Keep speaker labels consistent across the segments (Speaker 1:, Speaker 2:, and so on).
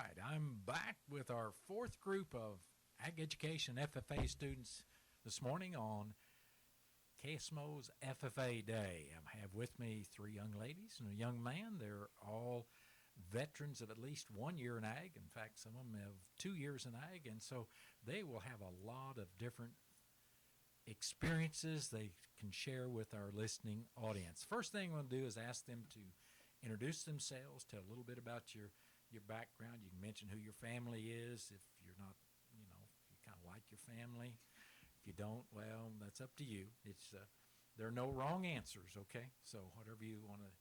Speaker 1: right, I'm back with our fourth group of Ag Education FFA students this morning on KSMO's FFA Day. I have with me three young ladies and a young man. They're all veterans of at least 1 year in Ag. In fact, some of them have 2 years in Ag, and so they will have a lot of different experiences they can share with our listening audience. First thing I'm going to do is ask them to introduce themselves, tell a little bit about your background. You can mention who your family is if you're not, if you kind of like your family. If you don't, well, that's up to you. It's there are no wrong answers, okay? So whatever you want to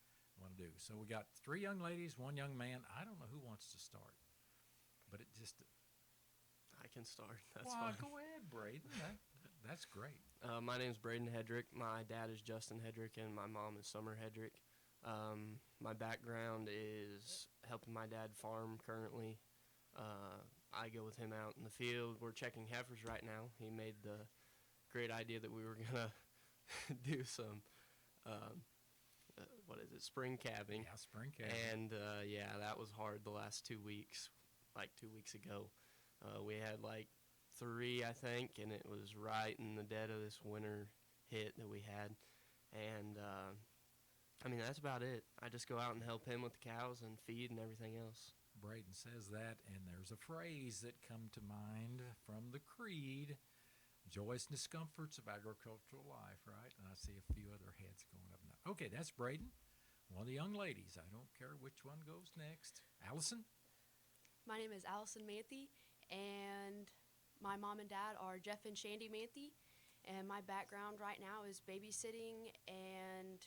Speaker 1: do. So we got three young ladies, one young man. I don't know who wants to start, but it just.
Speaker 2: I can start. That's fine.
Speaker 1: Go ahead, Brayden. That's great.
Speaker 2: My name's Brayden Hedrick. My dad is Justin Hedrick, and my mom is Summer Hedrick. My background is helping my dad farm currently. I go with him out in the field. We're checking heifers right now. He made the great idea that we were going to do some, spring calving.
Speaker 1: Yeah, spring calving.
Speaker 2: And, that was hard the last 2 weeks, like 2 weeks ago. We had like 3, I think, and it was right in the dead of this winter hit that we had. And, that's about it. I just go out and help him with the cows and feed and everything else.
Speaker 1: Brayden says that, and there's a phrase that come to mind from the creed, joys and discomforts of agricultural life, right? And I see a few other heads going up now. Okay, that's Brayden, one of the young ladies. I don't care which one goes next. Allison?
Speaker 3: My name is Allison Manthey, and my mom and dad are Jeff and Shandy Manthey, and my background right now is babysitting and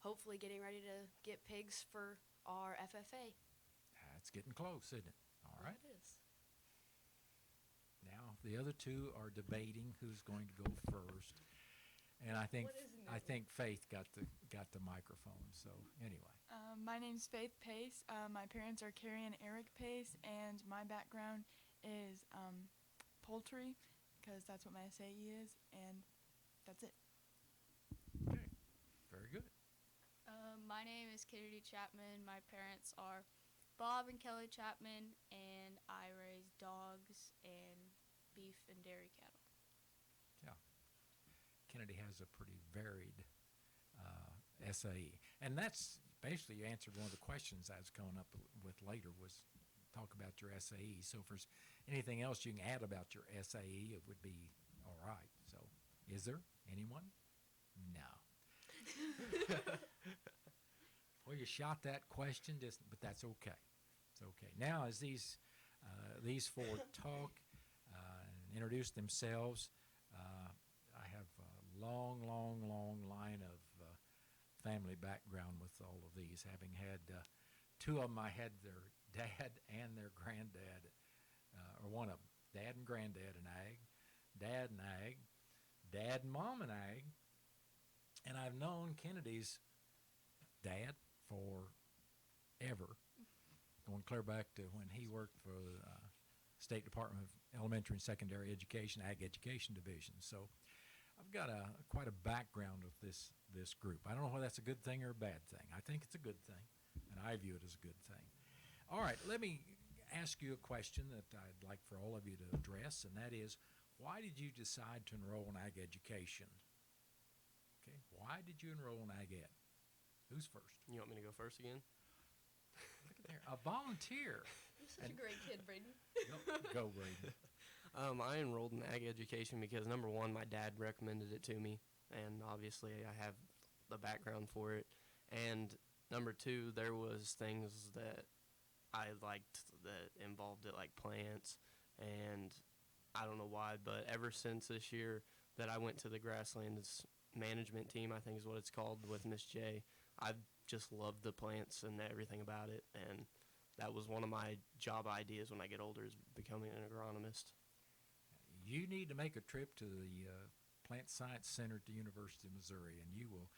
Speaker 3: hopefully getting ready to get pigs for our FFA.
Speaker 1: That's getting close, isn't it? All right.
Speaker 3: It is.
Speaker 1: Now the other two are debating who's going to go first, and I think Faith got the microphone. So anyway.
Speaker 4: My name's Faith Pace. My parents are Carrie and Eric Pace, and my background is poultry, because that's what my SAE is, and that's it.
Speaker 1: Okay. Very good.
Speaker 5: My name is Kennedy Chapman. My parents are Bob and Kelly Chapman, and I raise dogs and beef and dairy cattle.
Speaker 1: Yeah. Kennedy has a pretty varied SAE. And that's basically you answered one of the questions I was coming up with later was talk about your SAE. So if there's anything else you can add about your SAE, it would be all right. So is there anyone? No. Well, you shot that question, but that's okay. It's okay. Now, as these four talk and introduce themselves, I have a long line of family background with all of these. Having had two of them, I had their dad and their granddad, or one of them, dad and granddad in Ag, dad in Ag, dad and mom in Ag, and I've known Kennedy's dad forever, going clear back to when he worked for the State Department of Elementary and Secondary Education, Ag Education Division. So I've got quite a background with this group. I don't know whether that's a good thing or a bad thing. I think it's a good thing, and I view it as a good thing. All right, let me ask you a question that I'd like for all of you to address, and that is, why did you decide to enroll in Ag Education? Okay, why did you enroll in Ag Ed? Who's first?
Speaker 2: You want me to go first again?
Speaker 1: Look at there, a volunteer.
Speaker 3: You're such a great kid, Brayden.
Speaker 1: Go, Brayden.
Speaker 2: I enrolled in Ag Education because, number one, my dad recommended it to me, and obviously I have the background for it. And number two, there was things that I liked that involved it, like plants, and I don't know why, but ever since this year that I went to the Grasslands management team, I think is what it's called, with Miss J, I've just loved the plants and everything about it, and that was one of my job ideas when I get older, is becoming an agronomist.
Speaker 1: You need to make a trip to the Plant Science Center at the University of Missouri, and you'll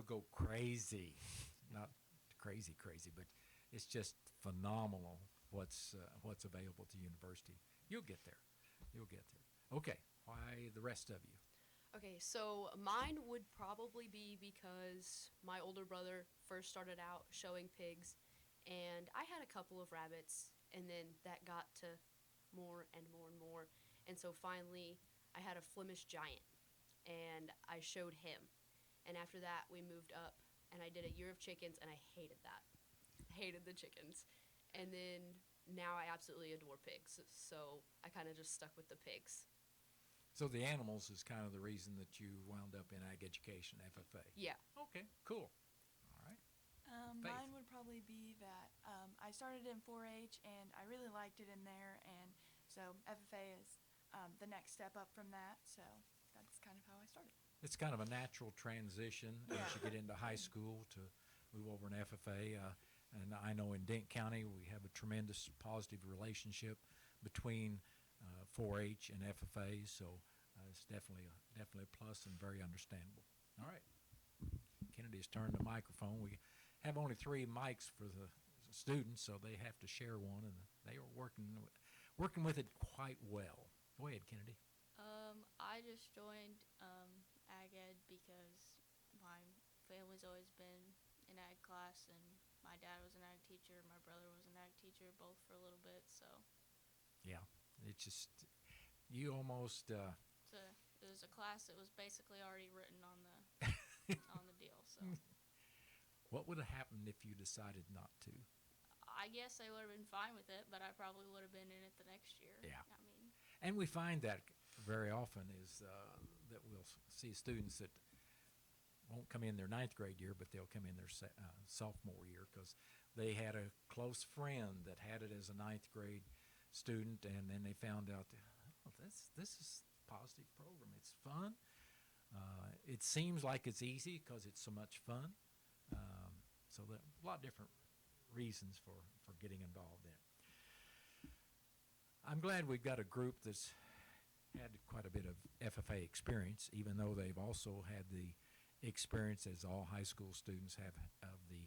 Speaker 1: go crazy. Not crazy, but it's just phenomenal what's available at the university. You'll get there. Okay, why the rest of you?
Speaker 3: Okay, so mine would probably be because my older brother first started out showing pigs, And I had a couple of rabbits, and then that got to more and more and more. And so finally, I had a Flemish giant, and I showed him. And after that, we moved up, and I did a year of chickens, and I hated that. Hated the chickens. And then now I absolutely adore pigs, so I kind of just stuck with the pigs.
Speaker 1: So the animals is kind of the reason that you wound up in ag education, FFA.
Speaker 3: Yeah.
Speaker 1: Okay, cool. All right. Faith.
Speaker 4: Mine would probably be that I started in 4-H and I really liked it in there, and so FFA is the next step up from that. So that's kind of how I started.
Speaker 1: It's kind of a natural transition as you get into high school to move over in FFA. And I know in Dent County we have a tremendous positive relationship between 4-H and FFA, so it's definitely a plus and very understandable. All right. Kennedy's turned the microphone. We have only 3 mics for the students, so they have to share one, and they are working with it quite well. Go ahead, Kennedy.
Speaker 5: I just joined ag ed because my family's always been in ag class, and my dad was an ag teacher, my brother was an ag teacher, both for a little bit, so.
Speaker 1: Yeah, it's just, you almost,
Speaker 5: So it was a class that was basically already written on the on the deal, so.
Speaker 1: what would have happened if you decided not to?
Speaker 5: I guess I would have been fine with it, but I probably would have been in it the next year.
Speaker 1: Yeah.
Speaker 5: I mean,
Speaker 1: And we find that very often is that we'll see students that won't come in their 9th grade year, but they'll come in their sophomore year because they had a close friend that had it as a 9th grade student, and then they found out, oh, this is a positive program. It's fun. It seems like it's easy because it's so much fun. So there are a lot of different reasons for getting involved in it. I'm glad we've got a group that's had quite a bit of FFA experience, even though they've also had the experience, as all high school students have, of the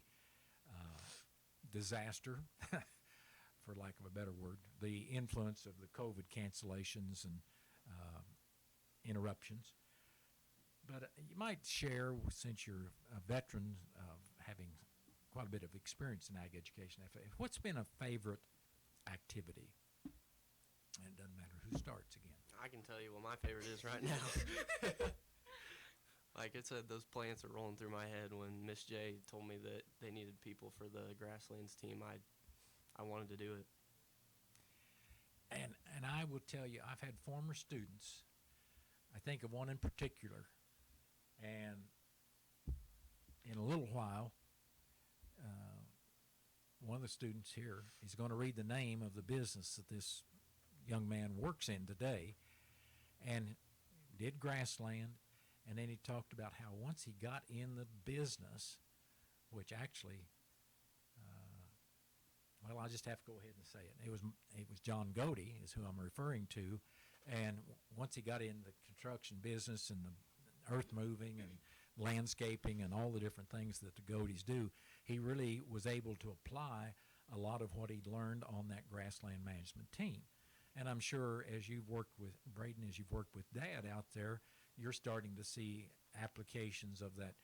Speaker 1: disaster, for lack of a better word, the influence of the COVID cancellations and interruptions. But you might share, since you're a veteran of having quite a bit of experience in ag education, FFA, what's been a favorite activity? And it doesn't matter who starts again.
Speaker 2: I can tell you what my favorite is right now. Like I said, those plants are rolling through my head. When Miss J told me that they needed people for the grasslands team, I wanted to do it.
Speaker 1: And I will tell you, I've had former students. I think of one in particular, and in a little while, one of the students here is going to read the name of the business that this young man works in today, and did grassland. And then he talked about how once he got in the business, which actually, well, I'll just have to go ahead and say it. It was John Godey is who I'm referring to. And once he got in the construction business and the earth moving and landscaping and all the different things that the Godeys do, he really was able to apply a lot of what he'd learned on that grassland management team. And I'm sure as you've worked with Brayden, as you've worked with Dad out there, you're starting to see applications of that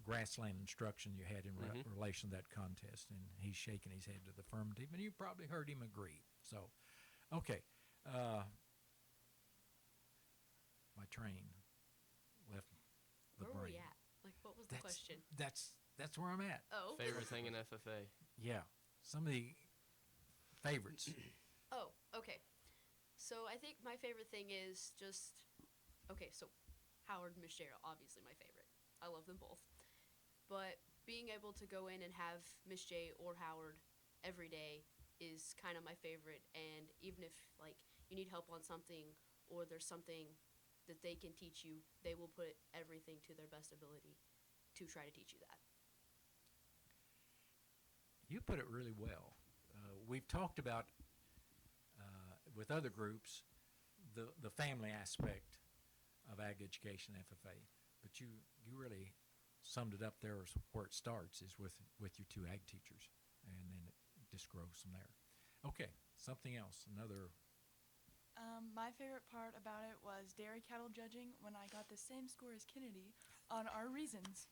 Speaker 1: grassland instruction you had in relation to that contest. And he's shaking his head to the affirmative, and you probably heard him agree. So, okay. My train left the
Speaker 3: Where
Speaker 1: brain.
Speaker 3: were we at? Like, what was the question?
Speaker 1: That's where I'm at.
Speaker 3: Oh.
Speaker 2: Favorite thing in FFA?
Speaker 1: Yeah. Some of the favorites.
Speaker 3: Oh, okay. So I think my favorite thing is just, okay, so Howard and Miss J are obviously my favorite. I love them both. But being able to go in and have Miss J or Howard every day is kind of my favorite. And even if, like, you need help on something or there's something that they can teach you, they will put everything to their best ability to try to teach you that.
Speaker 1: You put it really well. We've talked about, with other groups, the family aspect of ag education FFA, but you really summed it up there as where it starts is with your 2 ag teachers, and then it just grows from there. Okay, something else, another.
Speaker 4: My favorite part about it was dairy cattle judging when I got the same score as Kennedy on our reasons.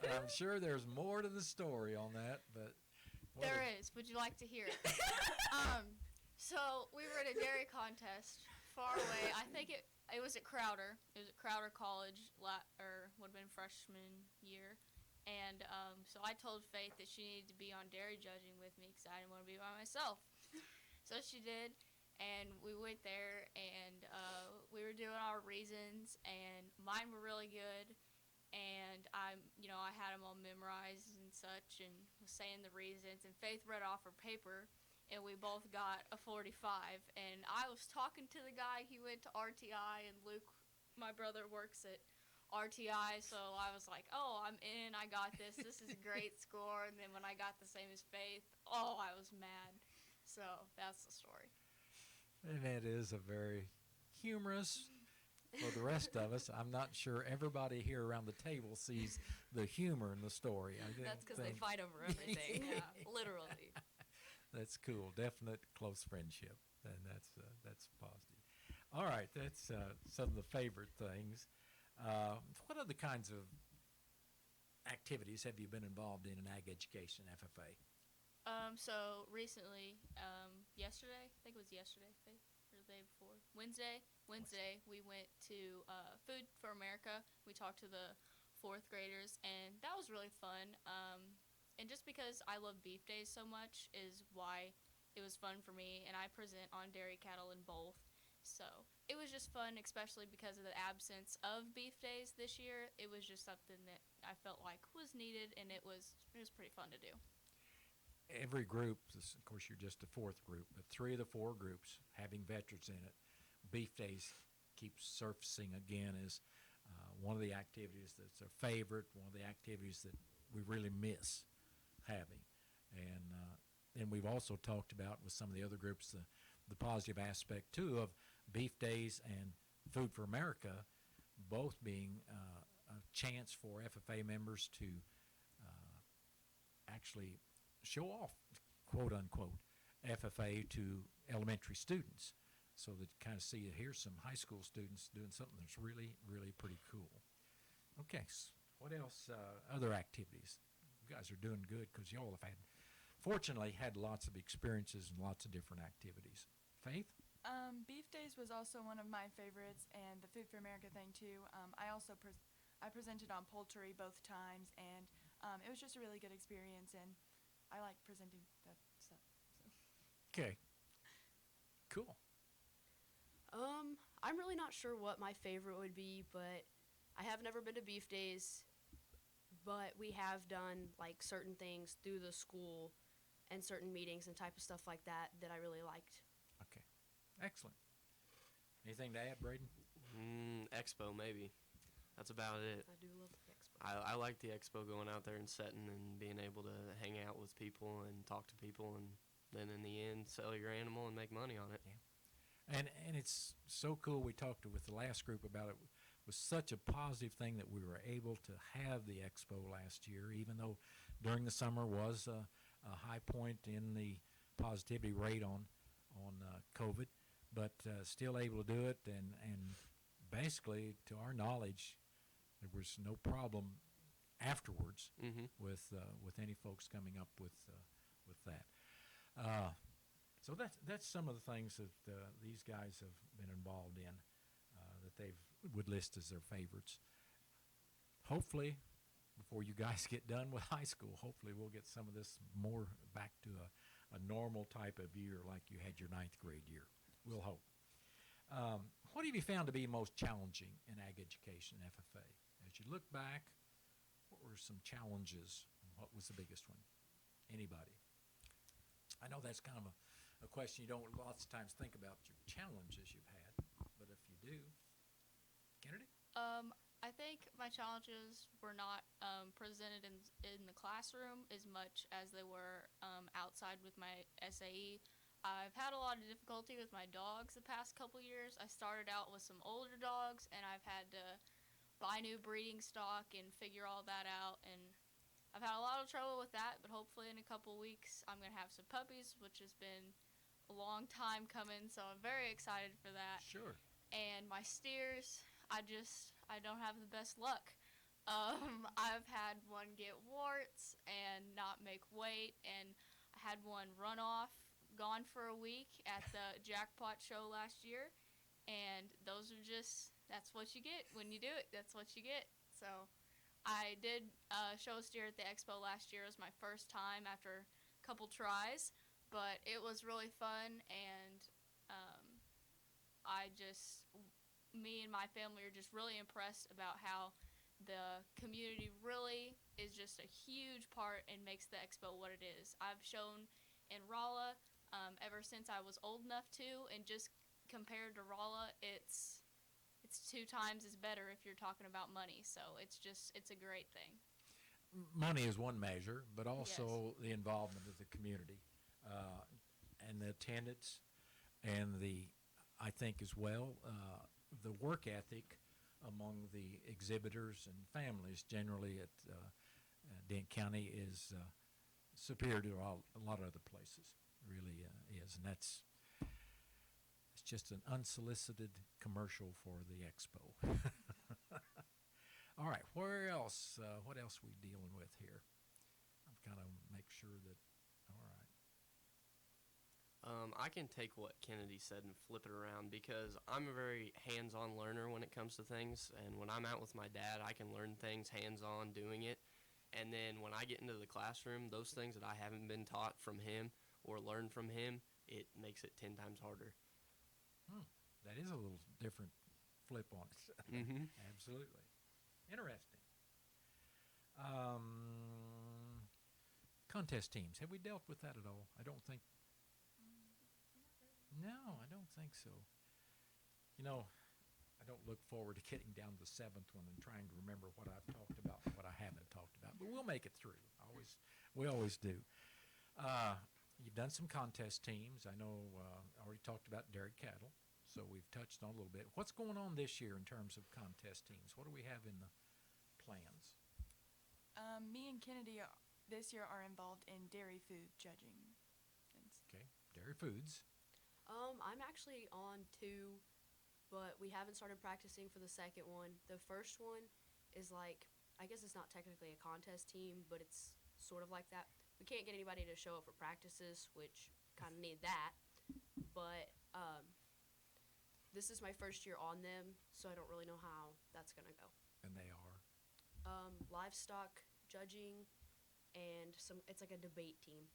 Speaker 1: I'm sure there's more to the story on that, but
Speaker 5: There is. Would you like to hear it? So we were at a dairy contest far away. I think it was at Crowder. It was at Crowder College, or would have been freshman year. And so I told Faith that she needed to be on dairy judging with me because I didn't want to be by myself. So she did, and we went there, and we were doing our reasons, and mine were really good. And I had them all memorized and such, and was saying the reasons. And Faith read off her paper, and we both got a 45. And I was talking to the guy. He went to RTI, and Luke, my brother, works at RTI. So I was like, "Oh, I'm in. I got this. This is a great score." And then when I got the same as Faith, I was mad. So that's the story.
Speaker 1: and it is a very humorous. For the rest of us, I'm not sure everybody here around the table sees the humor in the story.
Speaker 6: That's because they fight over everything. Yeah, literally.
Speaker 1: That's cool. Definite close friendship, and that's positive. All right, that's some of the favorite things. What other kinds of activities have you been involved in ag education, FFA?
Speaker 5: So recently, yesterday, I think it was yesterday, Faith, or the day before, Wednesday, we went to Food for America. We talked to the fourth graders, and that was really fun. And just because I love beef days so much is why it was fun for me, and I present on dairy cattle in both. So it was just fun, especially because of the absence of beef days this year. It was just something that I felt like was needed, and it was pretty fun to do.
Speaker 1: Every group, of course, you're just the fourth group, but 3 of the 4 groups having veterans in it, Beef Days keeps surfacing again as one of the activities that's a favorite, one of the activities that we really miss having. And we've also talked about with some of the other groups the positive aspect, too, of Beef Days and Food for America both being a chance for FFA members to actually show off, quote unquote, FFA to elementary students, so that kind of see here's some high school students doing something that's really, really pretty cool. Okay, what else? Other activities? You guys are doing good because y'all have fortunately had lots of experiences and lots of different activities. Faith?
Speaker 4: Beef Days was also one of my favorites, and the Food for America thing too. I also I presented on poultry both times, and it was just a really good experience, and I like presenting that stuff. So.
Speaker 1: Okay. Cool.
Speaker 3: I'm really not sure what my favorite would be, but I have never been to Beef Days, but we have done like certain things through the school and certain meetings and type of stuff like that I really liked.
Speaker 1: Okay. Excellent. Anything to add, Brayden?
Speaker 2: Expo, maybe. That's about it.
Speaker 3: I do love the expo.
Speaker 2: I like the expo, going out there and setting and being able to hang out with people and talk to people, and then in the end sell your animal and make money on it.
Speaker 1: Yeah. And it's so cool. We talked with the last group about it. It was such a positive thing that we were able to have the expo last year, even though during the summer was a high point in the positivity rate on COVID, but still able to do it. And basically, to our knowledge, there was no problem afterwards with any folks coming up with that. So that's some of the things that these guys have been involved in that they would list as their favorites. Hopefully, before you guys get done with high school, hopefully we'll get some of this more back to a normal type of year like you had your 9th grade year. We'll hope. What have you found to be most challenging in ag education, FFA? As you look back, what were some challenges, and what was the biggest one? Anybody? I know that's kind of a question you don't lots of times think about your challenges you've had, but if you do, Kennedy?
Speaker 5: I think my challenges were not presented in the classroom as much as they were outside with my SAE. I've had a lot of difficulty with my dogs the past couple years. I started out with some older dogs, and I've had to buy new breeding stock and figure all that out, and I've had a lot of trouble with that, but hopefully in a couple weeks I'm going to have some puppies, which has been a long time coming, so I'm very excited for that.
Speaker 1: Sure.
Speaker 5: And my steers, I don't have the best luck. I've had one get warts and not make weight, and I had one run off, gone for a week at the jackpot show last year, and those are just, that's what you get when you do it. That's what you get. So I did show steer at the expo last year. It was my first time after a couple tries, but it was really fun, and me and my family are just really impressed about how the community really is just a huge part and makes the expo what it is. I've shown in Rolla ever since I was old enough to, and just compared to Rolla, it's 2 times as better if you're talking about money. So it's a great thing.
Speaker 1: Money is one measure, but also the involvement of the community and the attendance, and I think as well, the work ethic among the exhibitors and families generally at Dent County is superior to a lot of other places. It really is, and it's just an unsolicited commercial for the expo. All right, where else? What else are we dealing with here? I'm kind of make sure that. All right.
Speaker 2: I can take what Kennedy said and flip it around, because I'm a very hands-on learner when it comes to things, and when I'm out with my dad, I can learn things hands-on doing it. And then when I get into the classroom, those things that I haven't been taught from him or learned from him, it makes it 10 times harder.
Speaker 1: That is a little different flip on it.
Speaker 2: Mm-hmm.
Speaker 1: Absolutely. Interesting. Contest teams. Have we dealt with that at all? I don't think. No, I don't think so. You know, I don't look forward to getting down to the 7th one and trying to remember what I've talked about and what I haven't talked about. But we'll make it through. We always do. You've done some contest teams. I know I already talked about dairy cattle, so we've touched on a little bit. What's going on this year in terms of contest teams? What do we have in the plans?
Speaker 4: Me and Kennedy this year are involved in dairy food judging.
Speaker 1: Okay, dairy foods.
Speaker 3: I'm actually on 2, but we haven't started practicing for the second one. The first one is like, I guess it's not technically a contest team, but it's sort of like that. We can't get anybody to show up for practices, which kind of need that. But this is my first year on them, so I don't really know how that's going to go.
Speaker 1: And they are?
Speaker 3: Livestock judging, and it's like a debate team.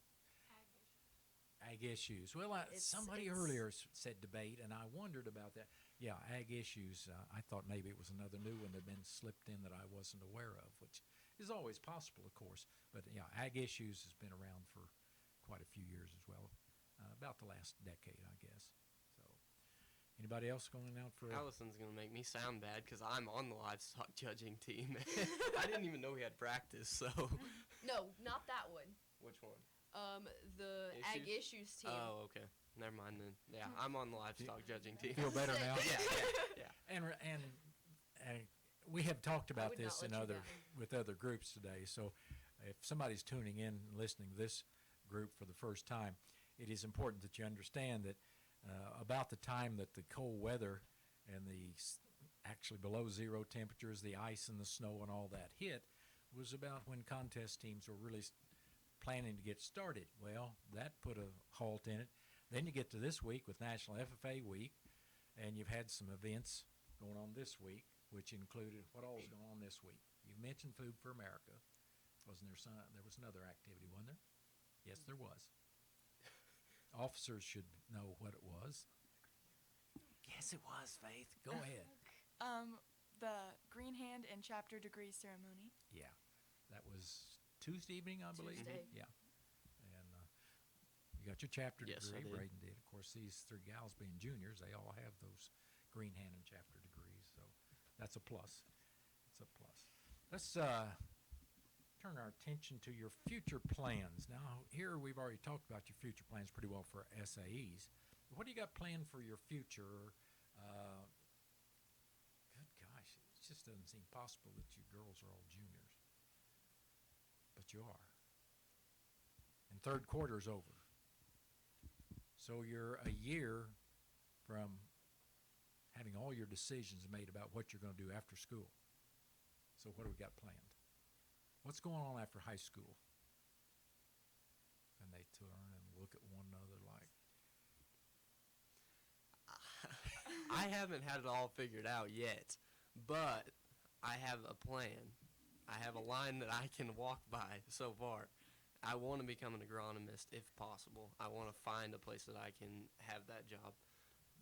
Speaker 1: Ag issues. Well, somebody
Speaker 3: it's-
Speaker 1: earlier said debate, and I wondered about that. Yeah, ag issues. I thought maybe it was another new one that had been slipped in that I wasn't aware of, which is always possible, of course. But, yeah, ag issues has been around for quite a few years as well, about the last decade, I guess. So, anybody else going out for
Speaker 2: Allison's going to make me sound bad because I'm on the livestock judging team. I didn't even know we had practice, so.
Speaker 3: No, not that one.
Speaker 2: Which one?
Speaker 3: The ag issues team.
Speaker 2: Oh, okay. Never mind then. Yeah, I'm on the livestock judging team.
Speaker 1: Feel better now?
Speaker 2: Yeah.
Speaker 1: And we have talked
Speaker 3: I
Speaker 1: about
Speaker 3: would not
Speaker 1: this
Speaker 3: let
Speaker 1: in
Speaker 3: you
Speaker 1: other
Speaker 3: down.
Speaker 1: with other groups today. So, if somebody's tuning in and listening to this group for the first time, it is important that you understand that about the time that the cold weather and the actually below zero temperatures, the ice and the snow and all that hit, was about when contest teams were really planning to get started. Well, that put a halt in it. Then you get to this week with National FFA Week, and you've had some events going on this week, which included what all is going on this week. You mentioned Food for America. Wasn't there there was another activity, wasn't there? Yes, there was. Officers should know what it was. Yes, it was, Faith. Go ahead.
Speaker 4: The Green Hand and Chapter degree ceremony.
Speaker 1: Yeah, that was Tuesday evening, I believe.
Speaker 3: Tuesday.
Speaker 1: Yeah, and you got your chapter
Speaker 2: Yes, I
Speaker 1: degree.
Speaker 2: did.
Speaker 1: Brayden did. Of course, these 3 gals being juniors, they all have those Green Hand and chapter degrees, so that's a plus. It's a plus. Let's turn our attention to your future plans. Now, here we've already talked about your future plans pretty well for SAEs. What do you got planned for your future? Good gosh, it just doesn't seem possible that you girls are all juniors. But you are. And third quarter's over. So you're a year from having all your decisions made about what you're going to do after school. So what do we got planned? What's going on after high school? And they turn and look at one another like,
Speaker 2: I haven't had it all figured out yet, but I have a plan. I have a line that I can walk by so far. I want to become an agronomist if possible. I want to find a place that I can have that job.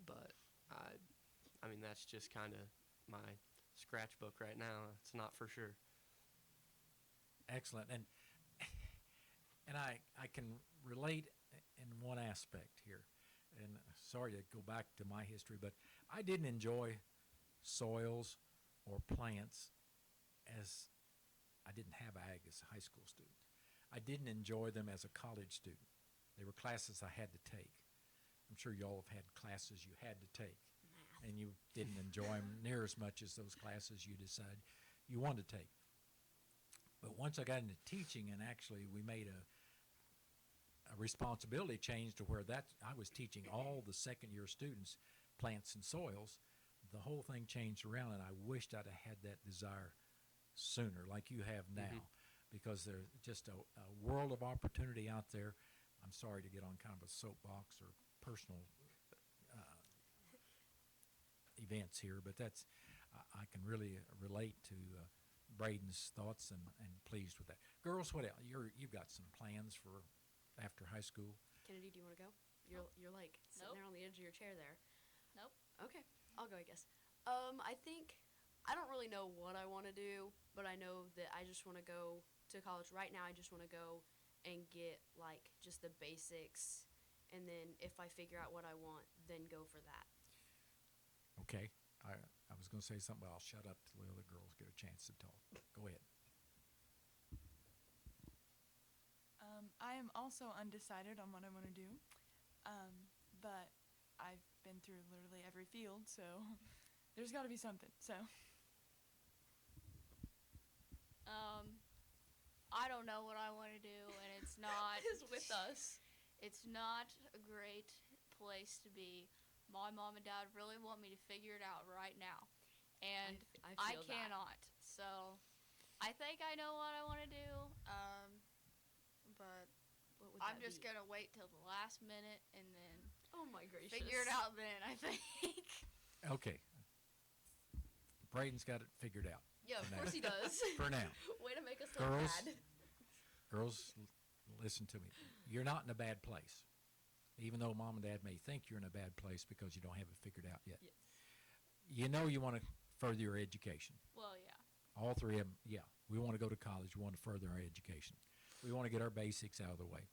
Speaker 2: But I mean, that's just kind of my scratchbook right now. It's not for sure.
Speaker 1: excellent. And I can relate in one aspect here. And sorry to go back to my history, but I didn't enjoy soils or plants as I didn't have ag as a high school student. I didn't enjoy them as a college student. They were classes I had to take. I'm sure you all have had classes you had to take, and you didn't enjoy them near as much as those classes you decided you wanted to take. But once I got into teaching, and actually we made a responsibility change to where I was teaching all the second-year students plants and soils, the whole thing changed around, and I wished I'd have had that desire sooner, like you have now, because there's just a world of opportunity out there. I'm sorry to get on kind of a soapbox or personal events here, but that's I can really relate to Brayden's thoughts and pleased with that. Girls, what else? You've got some plans for after high school?
Speaker 3: Kennedy, do you want to go? You're like sitting
Speaker 5: Nope.
Speaker 3: there on the edge of your chair there.
Speaker 5: Nope.
Speaker 3: Okay, I'll go, I guess. I think I don't really know what I want to do, but I know that I just want to go to college. Right now, I just want to go and get like just the basics, and then if I figure out what I want, then go for that.
Speaker 1: Okay. I was going to say something, but I'll shut up till the other girls get a chance to talk. Go ahead.
Speaker 4: I am also undecided on what I want to do, but I've been through literally every field, so there's got to be something. So
Speaker 5: I don't know what I want to do, and it's not
Speaker 3: Is with us.
Speaker 5: It's not a great place to be. My mom and dad really want me to figure it out right now, and
Speaker 3: I
Speaker 5: I
Speaker 3: feel that.
Speaker 5: cannot. So I think I know what I want to do, but
Speaker 3: What would
Speaker 5: I'm
Speaker 3: that
Speaker 5: just
Speaker 3: be?
Speaker 5: gonna wait till the last minute and then
Speaker 3: Oh my gracious.
Speaker 5: figure it out then, I think.
Speaker 1: Okay. Brayden's got it figured out.
Speaker 3: Yeah, of
Speaker 1: For now.
Speaker 3: course he does.
Speaker 1: For now.
Speaker 3: Way to make us look
Speaker 1: Girls,
Speaker 3: bad.
Speaker 1: girls, listen to me. You're not in a bad place, even though mom and dad may think you're in a bad place because you don't have it figured out yet.
Speaker 3: Yes.
Speaker 1: You know you want to further your education.
Speaker 5: Well, yeah.
Speaker 1: All three of them, yeah. We want to go to college. We want to further our education. We want to get our basics out of the way.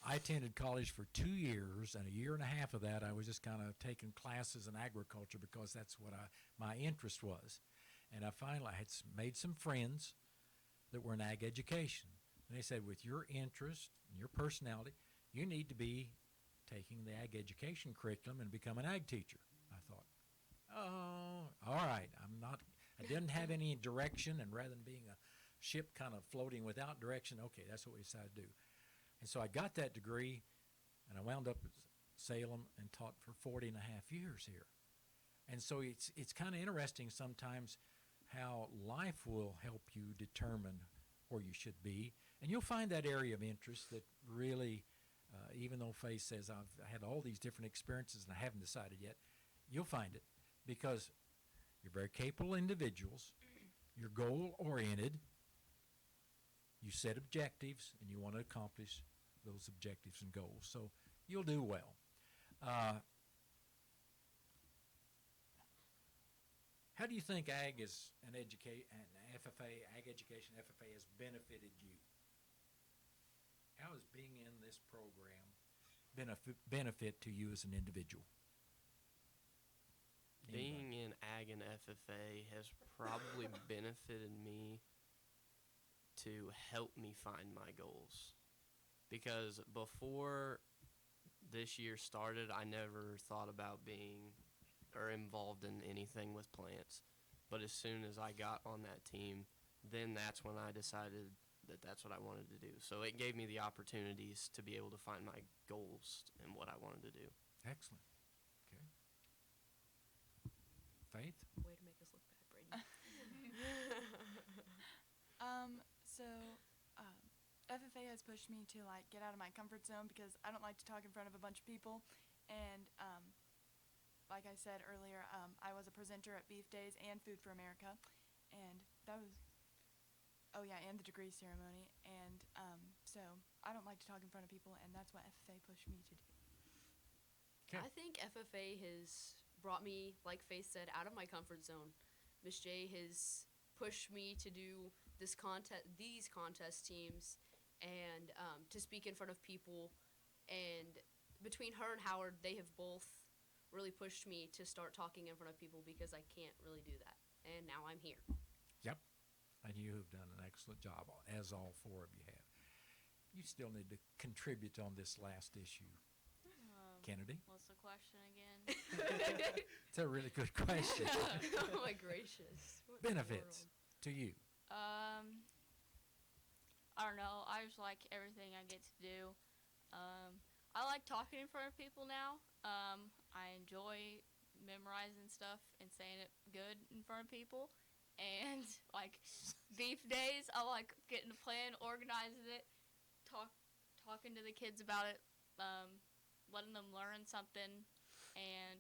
Speaker 1: I attended college for 2 years, and a year and a half of that I was just kind of taking classes in agriculture because that's what my interest was. And I finally had made some friends that were in ag education. And they said, with your interest and your personality, you need to be taking the ag education curriculum and become an ag teacher. I thought, oh, all right. I didn't have any direction, and rather than being a ship kind of floating without direction, okay, that's what we decided to do. And so I got that degree, and I wound up at Salem and taught for 40 and a half years here. And so it's kind of interesting sometimes how life will help you determine where you should be. And you'll find that area of interest that really, even though Faith says I've had all these different experiences and I haven't decided yet, you'll find it because you're very capable individuals, you're goal-oriented, you set objectives, and you want to accomplish those objectives and goals. So you'll do well. How do you think ag is an FFA, ag education FFA has benefited you? How has being in this program benefit to you as an individual?
Speaker 2: Being in ag and FFA has probably benefited me to help me find my goals. Because before this year started, I never thought about being or involved in anything with plants. But as soon as I got on that team, then that's when I decided that that's what I wanted to do. So it gave me the opportunities to be able to find my goals and what I wanted to do.
Speaker 1: Excellent. Okay. Faith?
Speaker 3: Way to make us look bad, Brayden.
Speaker 4: So, FFA has pushed me to like get out of my comfort zone because I don't like to talk in front of a bunch of people, and like I said earlier, I was a presenter at Beef Days and Food for America, and that was and the degree ceremony, and so I don't like to talk in front of people, and that's what FFA pushed me to do.
Speaker 1: Okay.
Speaker 3: I think FFA has brought me, like Faith said, out of my comfort zone. Miss J has pushed me to do these contest teams, and to speak in front of people. And between her and Howard, they have both really pushed me to start talking in front of people because I can't really do that. And now I'm here.
Speaker 1: Yep. And you have done an excellent job, as all four of you have. You still need to contribute on this last issue. Kennedy?
Speaker 5: What's the question again?
Speaker 1: It's a really good question.
Speaker 3: Oh my gracious. What in the
Speaker 1: Benefits to you.
Speaker 5: I don't know. I just like everything I get to do. I like talking in front of people now. I enjoy memorizing stuff and saying it good in front of people. And like Beef Days, I like getting a plan, organizing it, talking to the kids about it, letting them learn something, and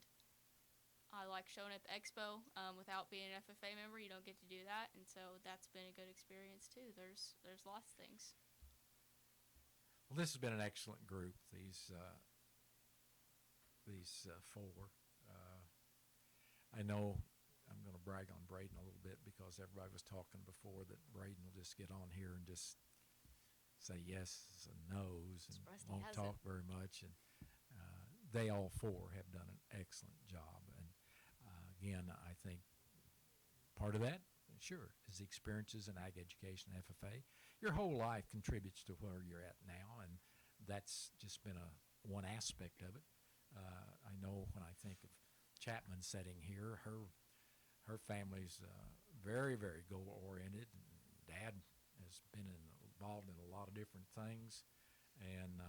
Speaker 5: I like showing at the expo. Without being an FFA member, you don't get to do that, and so that's been a good experience too. There's lots of things.
Speaker 1: Well, this has been an excellent group. These four. I know I'm going to brag on Brayden a little bit because everybody was talking before that Brayden will just get on here and just say yes and no's and
Speaker 3: Surprised he
Speaker 1: won't
Speaker 3: hasn't.
Speaker 1: talk very much. And they all four have done an excellent job. And again, I think part of that, sure, is the experiences in ag education, FFA. Your whole life contributes to where you're at now, and that's just been one aspect of it. I know when I think of Chapman sitting here, her family's very, very goal-oriented. Dad has been involved in a lot of different things, and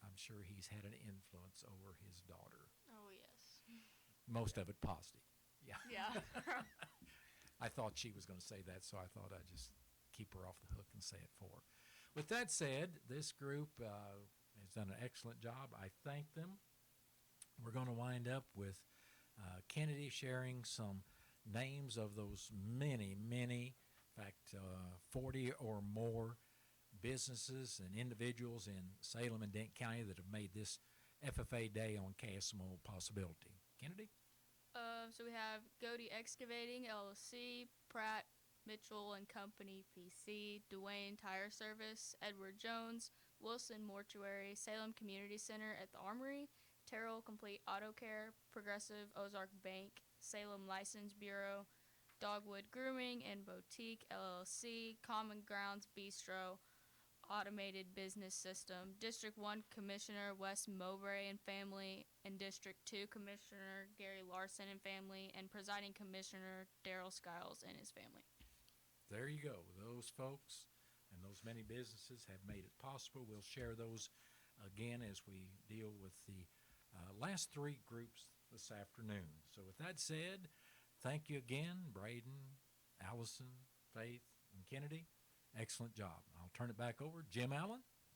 Speaker 1: I'm sure he's had an influence over his daughter.
Speaker 5: Oh yes.
Speaker 1: Most of it positive. Yeah.
Speaker 5: Yeah.
Speaker 1: I thought she was going to say that, so I thought I'd just keep her off the hook and say it for her. With that said, this group has done an excellent job. I thank them. We're going to wind up with Kennedy sharing some names of those many, in fact, 40 or more businesses and individuals in Salem and Dent County that have made this FFA Day on KSMO a possibility. Kennedy?
Speaker 5: So we have Godey Excavating, LLC, Pratt, Mitchell and Company, PC, Dwayne Tire Service, Edward Jones, Wilson Mortuary, Salem Community Center at the Armory, Terrell Complete Auto Care, Progressive Ozark Bank, Salem License Bureau, Dogwood Grooming and Boutique, LLC, Common Grounds Bistro, Automated Business System, District 1 Commissioner Wes Mowbray and family, and District 2 Commissioner Gary Larson and family, and Presiding Commissioner Daryl Skiles and his family.
Speaker 1: There you go. Those folks and those many businesses have made it possible. We'll share those again as we deal with the last three groups this afternoon. So with that said, thank you again, Brayden, Allison, Faith, and Kennedy. Excellent job. I'll turn it back over. Jim Allen.